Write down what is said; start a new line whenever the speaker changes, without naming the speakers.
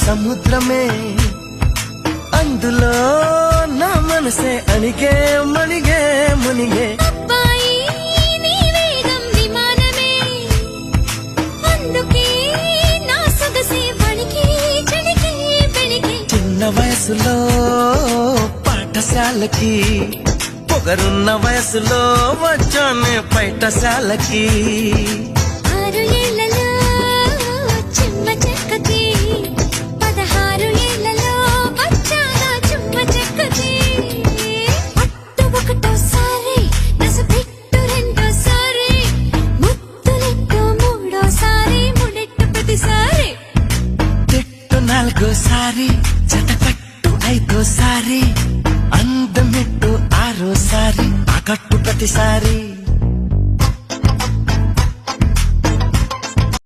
సముద్రమే అందులో నా మనసే అణిగే మణిగే మునిగే
అబ్బాయి నీ వేగం విమానమే అందుకే నా సొగసే వణికి చలికి బెణికి
చిన్న వయసులో పాఠశాలకి పొగరున్న వయసులో వచ్చానే పైటశాలకి
6 ఏళ్లలో చిమ్మ చెక్కకి 16 ఏళ్లలో వచ్చానా చుమ్మ చెక్కకి అట్టు ఒకటోసారి నసపెట్టు రెండోసారి ముద్దులెట్టు మూడోసారి ముడెట్టు ప్రతిసారి
తిట్టు నాలుగోసారి జతకట్టు ఐదోసారి అందమెట్టు ఆరోసారి ఆకట్టు ప్రతిసారి